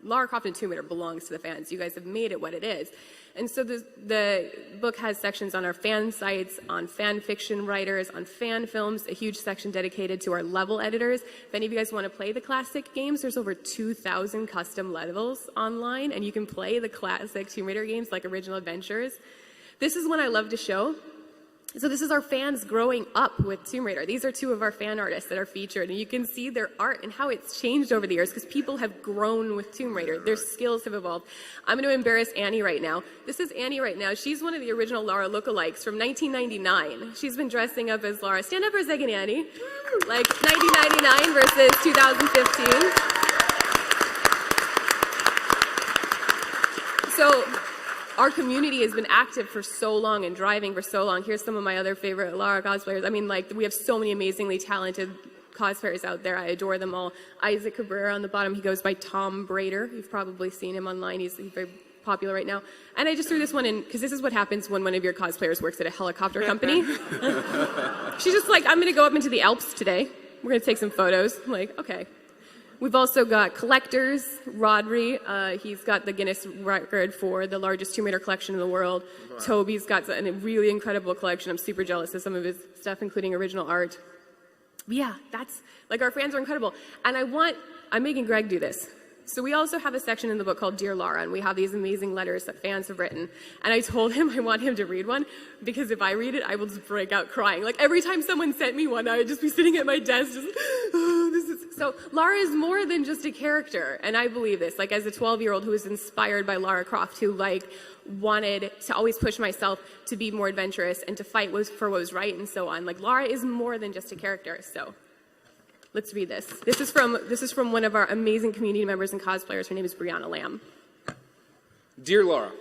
Lara Croft and Tomb Raider belongs to the fans. You guys have made it what it is. And so the book has sections on our fan sites, on fan fiction writers, on fan films, a huge section dedicated to our level editors. If any of you guys want to play the classic games, there's over 2,000 custom levels online, and you can play the classic Tomb Raider games like Original Adventures. This is one I love to show. So this is our fans growing up with Tomb Raider. These are two of our fan artists that are featured, and you can see their art and how it's changed over the years, because people have grown with Tomb Raider. Their skills have evolved. I'm going to embarrass Annie right now. This is Annie right now. She's one of the original Lara lookalikes from 1999. She's been dressing up as Lara. Stand up for a second, Annie. Like 1999 versus 2015. So our community has been active for so long and driving for so long. Here's some of my other favorite Lara cosplayers. I mean, like, we have so many amazingly talented cosplayers out there. I adore them all. Isaac Cabrera on the bottom, he goes by Tom Brader. You've probably seen him online. He's very popular right now. And I just threw this one in because this is what happens when one of your cosplayers works at a helicopter company. She's just like, I'm going to go up into the Alps today. We're going to take some photos. I'm like, okay. We've also got collectors. Rodri, he's got the Guinness record for the largest Tomb Raider collection in the world. Wow. Toby's got a really incredible collection. I'm super jealous of some of his stuff, including original art. But yeah, that's, like, our fans are incredible. And I'm making Greg do this. So we also have a section in the book called Dear Lara, and we have these amazing letters that fans have written. And I told him I want him to read one, because if I read it, I will just break out crying. Like, every time someone sent me one, I would just be sitting at my desk just, oh, this is... So Lara is more than just a character, and I believe this. Like, as a 12-year-old who was inspired by Lara Croft, who, like, wanted to always push myself to be more adventurous and to fight for what was right and so on. Like, Lara is more than just a character, so... Let's read this. This is from one of our amazing community members and cosplayers. Her name is Brianna Lamb. Dear Lara,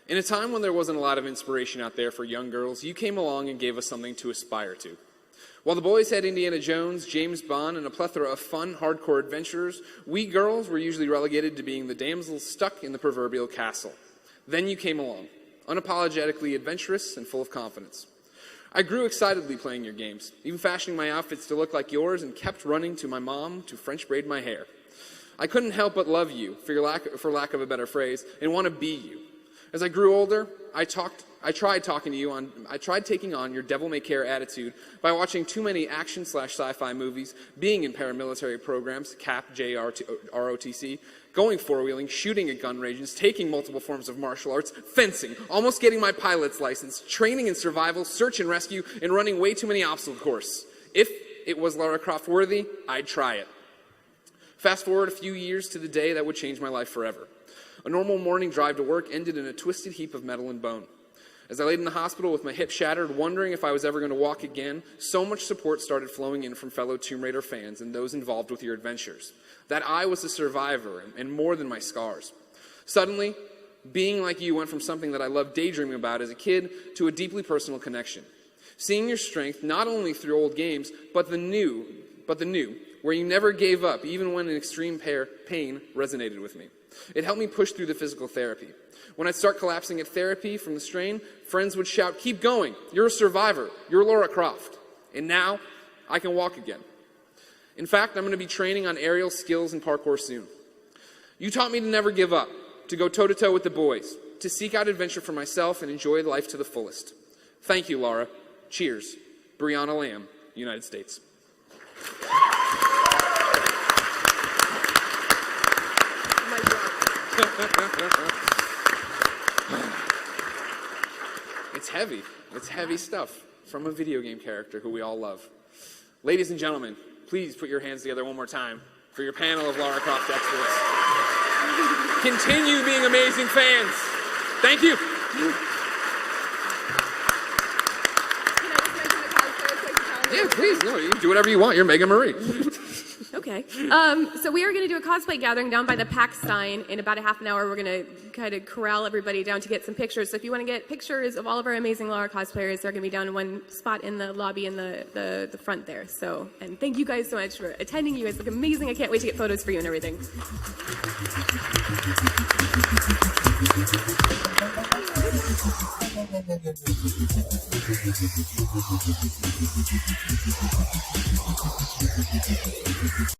in a time when there wasn't a lot of inspiration out there for young girls, you came along and gave us something to aspire to. While the boys had Indiana Jones, James Bond, and a plethora of fun, hardcore adventurers, we girls were usually relegated to being the damsels stuck in the proverbial castle. Then you came along, unapologetically adventurous and full of confidence. I grew excitedly playing your games, even fashioning my outfits to look like yours, and kept running to my mom to French braid my hair. I couldn't help but love you, for lack of a better phrase, and want to be you. As I grew older, I tried taking on your devil-may-care attitude by watching too many action/sci-fi movies, being in paramilitary programs, CAP, JR, ROTC, going four-wheeling, shooting at gun ranges, taking multiple forms of martial arts, fencing, almost getting my pilot's license, training in survival, search and rescue, and running way too many obstacle courses. If it was Lara Croft worthy, I'd try it. Fast forward a few years to the day that would change my life forever. A normal morning drive to work ended in a twisted heap of metal and bone. As I laid in the hospital with my hip shattered, wondering if I was ever going to walk again, so much support started flowing in from fellow Tomb Raider fans and those involved with your adventures. That I was a survivor, and more than my scars. Suddenly, being like you went from something that I loved daydreaming about as a kid to a deeply personal connection. Seeing your strength not only through old games, but the new, where you never gave up, even when an extreme pain resonated with me. It helped me push through the physical therapy. When I'd start collapsing at therapy from the strain, friends would shout, "Keep going, you're a survivor, you're Lara Croft." And now, I can walk again. In fact, I'm going to be training on aerial skills and parkour soon. You taught me to never give up, to go toe-to-toe with the boys, to seek out adventure for myself and enjoy life to the fullest. Thank you, Lara. Cheers. Brianna Lamb, United States. It's heavy. It's heavy stuff from a video game character who we all love. Ladies and gentlemen, please put your hands together one more time for your panel of Lara Croft experts. Continue being amazing fans. Thank you. Can I just mention the cosplayers so I can tell them? Yeah, please. No, you can do whatever you want. You're Meagan Marie. Okay. So we are going to do a cosplay gathering down by the PAX sign. In about a half an hour, we're going to kind of corral everybody down to get some pictures. So if you want to get pictures of all of our amazing Lara cosplayers, they're going to be down in one spot in the lobby in the front there. So, and thank you guys so much for attending. You guys look amazing. I can't wait to get photos for you and everything.